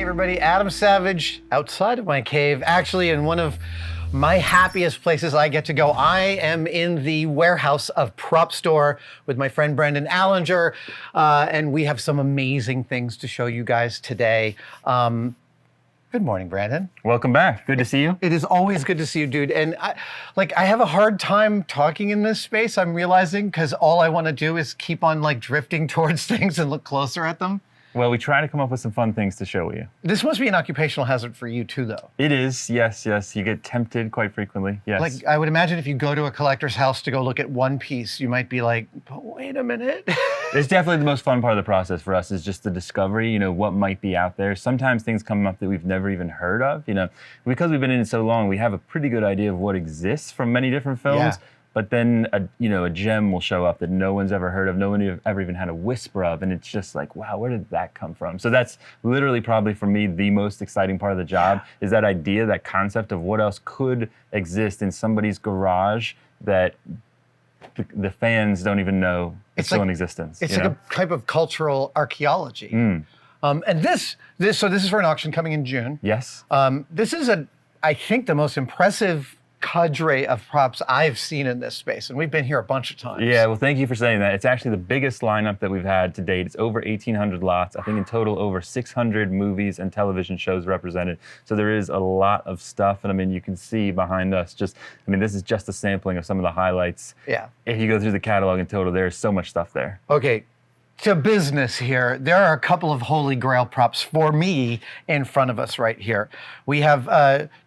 everybody. Adam Savage outside of my cave, actually in one of my happiest places I get to go. I am in the warehouse of Prop Store with my friend Brendan Allinger, and we have some amazing things to show you guys today. Good morning, Brandon. Welcome back. Good to see you. It is always good to see you, dude. And I have a hard time talking in this space, I'm realizing, because all I want to do is keep on drifting towards things and look closer at them. Well, we try to come up with some fun things to show you. This must be an occupational hazard for you too, though. It is, yes. You get tempted quite frequently, yes. I would imagine if you go to a collector's house to go look at one piece, you might be like, but wait a minute. It's definitely the most fun part of the process for us is just the discovery, what might be out there. Sometimes things come up that we've never even heard of, Because we've been in it so long, we have a pretty good idea of what exists from many different films. Yeah. But then, a gem will show up that no one's ever heard of, no one ever even had a whisper of, and it's just like, wow, where did that come from? So that's literally probably for me the most exciting part of the job is that idea, that concept of what else could exist in somebody's garage that the fans don't even know it's still in existence. It's like a type of cultural archaeology. And this is for an auction coming in June. Yes. This is I think the most impressive cadre of props I've seen in this space, and we've been here a bunch of times. Yeah, well, thank you for saying that. It's actually the biggest lineup that we've had to date. It's over 1,800 lots. I think in total over 600 movies and television shows represented. So there is a lot of stuff, and you can see behind us this is just a sampling of some of the highlights. Yeah. If you go through the catalog in total, there's so much stuff there. Okay. To business here, there are a couple of holy grail props for me in front of us right here. We have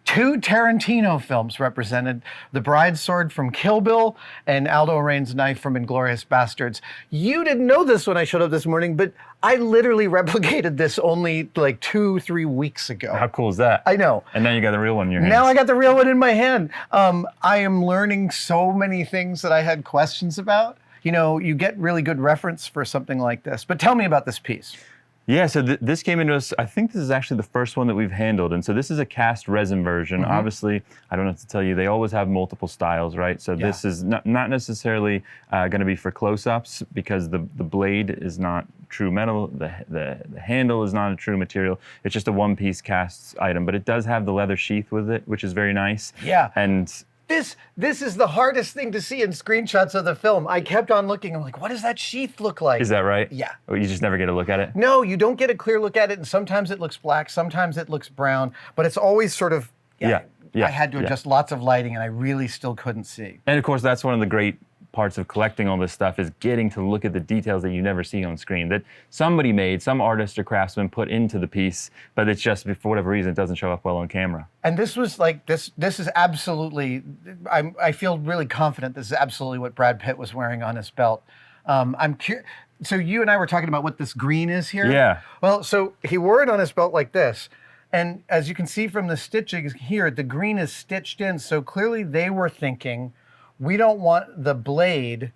two Tarantino films represented, the Bride's Sword from Kill Bill and Aldo Raine's knife from Inglourious Basterds. You didn't know this when I showed up this morning, but I literally replicated this only 2-3 weeks ago. How cool is that? I know. And now you got the real one in your hand. Now I got the real one in my hand. I am learning so many things that I had questions about. You get really good reference for something like this. But tell me about this piece. Yeah, so this came into us, I think this is actually the first one that we've handled. And so this is a cast resin version. Obviously, I don't have to tell you, they always have multiple styles, right? So this is not necessarily going to be for close-ups because the blade is not true metal, the handle is not a true material. It's just a one-piece cast item, but it does have the leather sheath with it, which is very nice. Yeah. And This is the hardest thing to see in screenshots of the film. I kept on looking. I'm like, what does that sheath look like? Is that right? Yeah. Or you just never get a look at it? No, you don't get a clear look at it, and sometimes it looks black, sometimes it looks brown, but it's always sort of, I had to adjust lots of lighting, and I really still couldn't see. And of course, that's one of the great parts of collecting all this stuff is getting to look at the details that you never see on screen, that somebody made, some artist or craftsman put into the piece, but it's just, for whatever reason, it doesn't show up well on camera. And this was this is absolutely, I feel really confident this is absolutely what Brad Pitt was wearing on his belt. I'm curious, so you and I were talking about what this green is here? Yeah. Well, so he wore it on his belt like this, and as you can see from the stitching here, the green is stitched in, so clearly they were thinking, we don't want the blade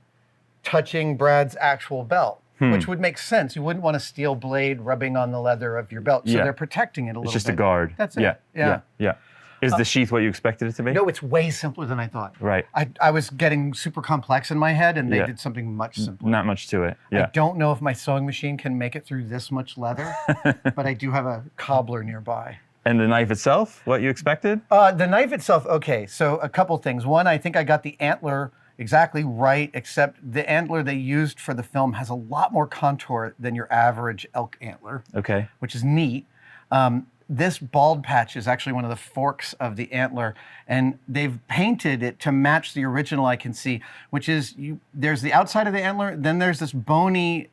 touching Brad's actual belt, which would make sense. You wouldn't want a steel blade rubbing on the leather of your belt, so they're protecting it a little bit. It's just a guard. That's it. Yeah. Is the sheath what you expected it to be? No, it's way simpler than I thought. Right. I was getting super complex in my head, and they did something much simpler. Not much to it. Yeah. I don't know if my sewing machine can make it through this much leather, but I do have a cobbler nearby. And the knife itself, what you expected? The knife itself, okay, so a couple things. One, I think I got the antler exactly right, except the antler they used for the film has a lot more contour than your average elk antler. Okay. Which is neat. This bald patch is actually one of the forks of the antler, and they've painted it to match the original I can see, which is, there's the outside of the antler, then there's this bony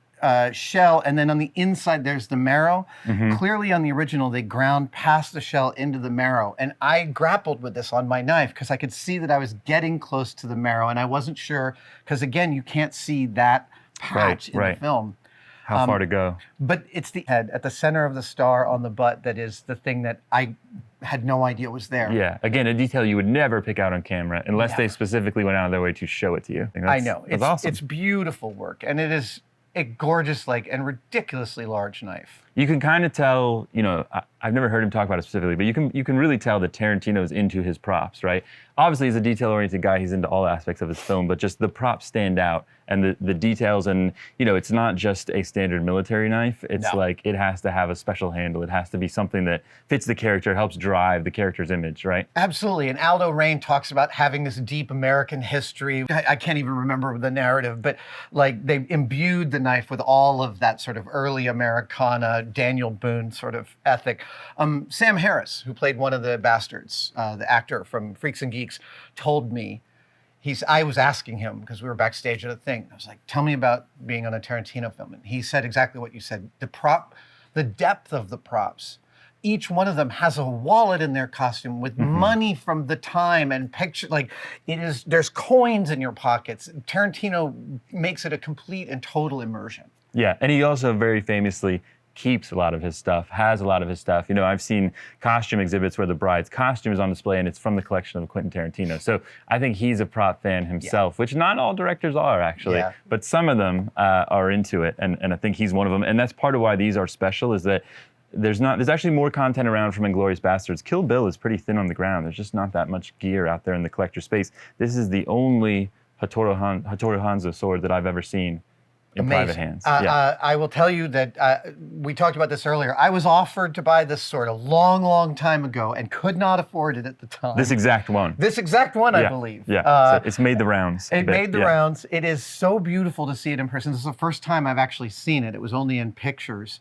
shell, and then on the inside there's the marrow. Clearly on the original they ground past the shell into the marrow, and I grappled with this on my knife because I could see that I was getting close to the marrow, and I wasn't sure, because again, you can't see that patch in the film. How far to go? But it's the head at the center of the star on the butt that is the thing that I had no idea was there. Yeah, again, a detail you would never pick out on camera unless they specifically went out of their way to show it to you. I know. That's awesome. It's beautiful work, and it is a gorgeous, and ridiculously large knife. You can kind of tell, I've never heard him talk about it specifically, but you can really tell that Tarantino's into his props, right? Obviously, he's a detail-oriented guy. He's into all aspects of his film, but just the props stand out and the details, and it's not just a standard military knife. It's like it has to have a special handle. It has to be something that fits the character, helps drive the character's image, right? Absolutely. And Aldo Raine talks about having this deep American history. I can't even remember the narrative, but like they imbued the knife with all of that sort of early Americana, Daniel Boone sort of ethic. Sam Harris, who played one of the bastards, the actor from Freaks and Geeks, told me, I was asking him, because we were backstage at a thing, I was like, tell me about being on a Tarantino film. And he said exactly what you said. The depth of the props. Each one of them has a wallet in their costume with money from the time and picture, like there's coins in your pockets. Tarantino makes it a complete and total immersion. Yeah, and he also very famously keeps a lot of his stuff, has a lot of his stuff. I've seen costume exhibits where the bride's costume is on display and it's from the collection of Quentin Tarantino. So I think he's a prop fan himself, which not all directors are actually, but some of them are into it. And I think he's one of them. And that's part of why these are special, is that there's actually more content around from Inglourious Basterds. Kill Bill is pretty thin on the ground. There's just not that much gear out there in the collector space. This is the only Hattori Hanzo sword that I've ever seen in private hands. I will tell you that we talked about this earlier. I was offered to buy this sword a long, long time ago and could not afford it at the time. This exact one. This exact one, I believe. Yeah, so it's made the rounds. It made the rounds. It is so beautiful to see it in person. This is the first time I've actually seen it. It was only in pictures.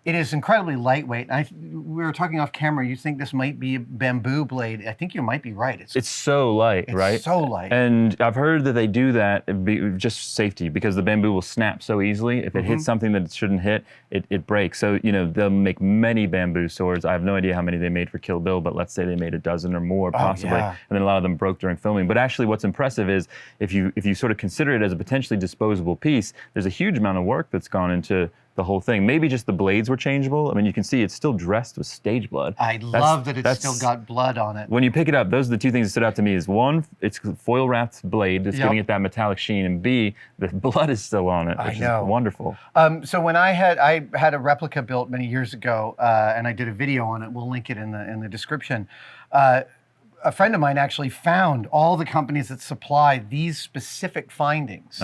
It is incredibly lightweight. We were talking off camera. You think this might be a bamboo blade. I think you might be right. It's so light, right? It's so light. And I've heard that they do that just safety, because the bamboo will snap so easily. If it hits something that it shouldn't hit, it breaks. So, they'll make many bamboo swords. I have no idea how many they made for Kill Bill, but let's say they made a dozen or more possibly. And then a lot of them broke during filming. But actually what's impressive is if you sort of consider it as a potentially disposable piece, there's a huge amount of work that's gone into the whole thing. Maybe just the blades were changeable. I mean, you can see it's still dressed with stage blood. I love that it's still got blood on it. When you pick it up, those are the two things that stood out to me. Is one, it's foil wrapped blade that's giving it that metallic sheen, and B, the blood is still on it, which is wonderful. So when I had a replica built many years ago, and I did a video on it. We'll link it in the description. A friend of mine actually found all the companies that supply these specific findings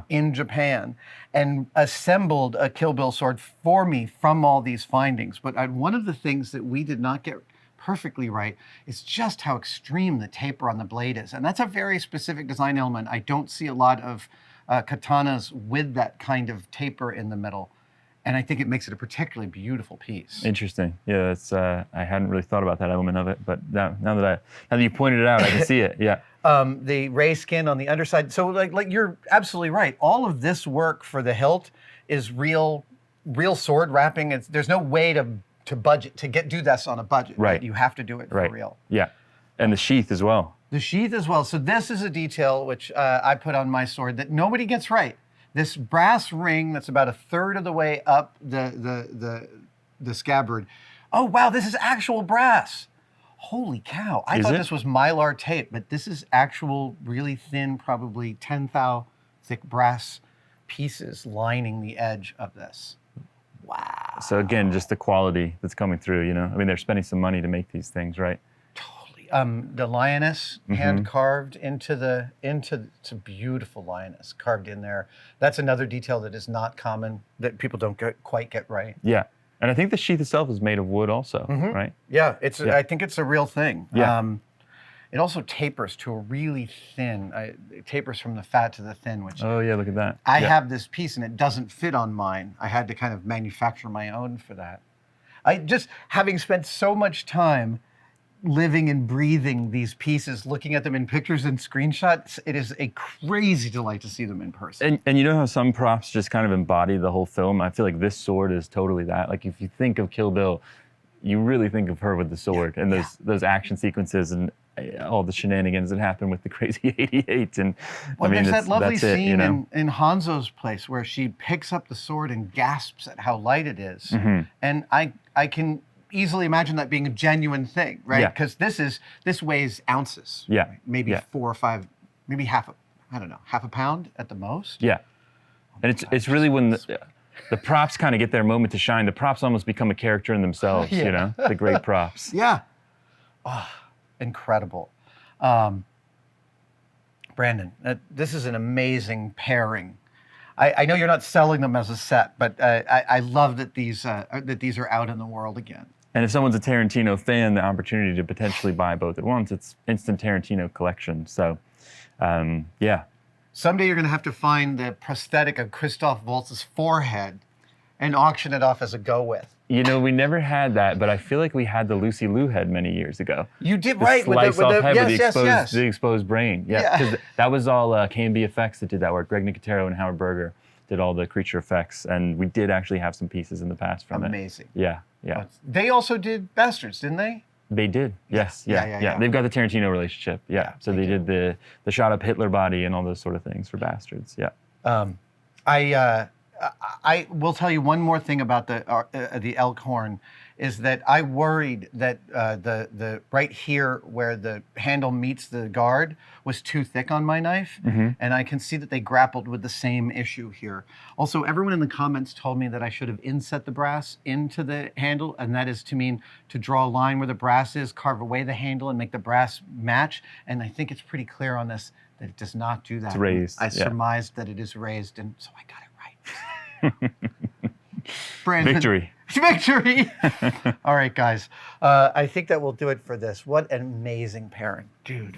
in Japan and assembled a Kill Bill sword for me from all these findings. But one of the things that we did not get perfectly right is just how extreme the taper on the blade is. And that's a very specific design element. I don't see a lot of katanas with that kind of taper in the middle. And I think it makes it a particularly beautiful piece. Interesting. Yeah, it's I hadn't really thought about that element of it, but now that you pointed it out, I can see it. Yeah. The ray skin on the underside. So like you're absolutely right. All of this work for the hilt is real sword wrapping. There's no way to budget to do this on a budget. Right. You have to do it for real. Yeah. And the sheath as well. The sheath as well. So this is a detail which I put on my sword that nobody gets right. This brass ring that's about a third of the way up the scabbard. Oh wow, this is actual brass. Holy cow. I thought this was Mylar tape, but this is actual really thin, probably 10 thou thick brass pieces lining the edge of this. Wow. So again, just the quality that's coming through, I mean, they're spending some money to make these things, right? The lioness hand carved it's a beautiful lioness carved in there. That's another detail that is not common, that people don't quite get right. Yeah, and I think the sheath itself is made of wood also, right? Yeah, I think it's a real thing. Yeah. It also tapers to a really thin, it tapers from the fat to the thin, which... Oh yeah, look at that. I have this piece and it doesn't fit on mine. I had to kind of manufacture my own for that. Having spent so much time living and breathing these pieces, looking at them in pictures and screenshots, it is a crazy delight to see them in person. And you know how some props just kind of embody the whole film? I feel like this sword is totally that. Like if you think of Kill Bill, you really think of her with the sword and those action sequences and all the shenanigans that happen with the crazy 88. And well, there's that lovely scene in Hanzo's place where she picks up the sword and gasps at how light it is. And I can easily imagine that being a genuine thing, right? Because this weighs ounces. Yeah. Right? Maybe 4 or 5, maybe half a pound at the most. Yeah. And it's really when the props kind of get their moment to shine. The props almost become a character in themselves, the great props. Yeah. Oh, incredible. Brandon, this is an amazing pairing. I know you're not selling them as a set, but I love that these are out in the world again. And if someone's a Tarantino fan, the opportunity to potentially buy both at once, it's instant Tarantino collection. So, yeah. Someday you're going to have to find the prosthetic of Christoph Waltz's forehead and auction it off as a go-with. You know, we never had that, but I feel like we had the Lucy Liu head many years ago. You did, the right? Slice off head with Yes. the exposed brain. Yeah, because that was all K&B Effects that did that work. Greg Nicotero and Howard Berger did all the creature effects, and we did actually have some pieces in the past from it. Amazing. Yeah. They also did Bastards, didn't they? They did. Yes. Yeah. They've got the Tarantino relationship. Yeah. So they did the shot up Hitler body and all those sort of things for Bastards. Yeah. I will tell you one more thing about the elk horn, is that I worried that the right here where the handle meets the guard was too thick on my knife, and I can see that they grappled with the same issue here. Also, everyone in the comments told me that I should have inset the brass into the handle, and that is to mean to draw a line where the brass is, carve away the handle, and make the brass match. And I think it's pretty clear on this that it does not do that. It's raised. I surmised that it is raised, and so I got it right. Brandon. Victory. Victory! All right, guys. I think that will do it for this. What an amazing pairing. Dude.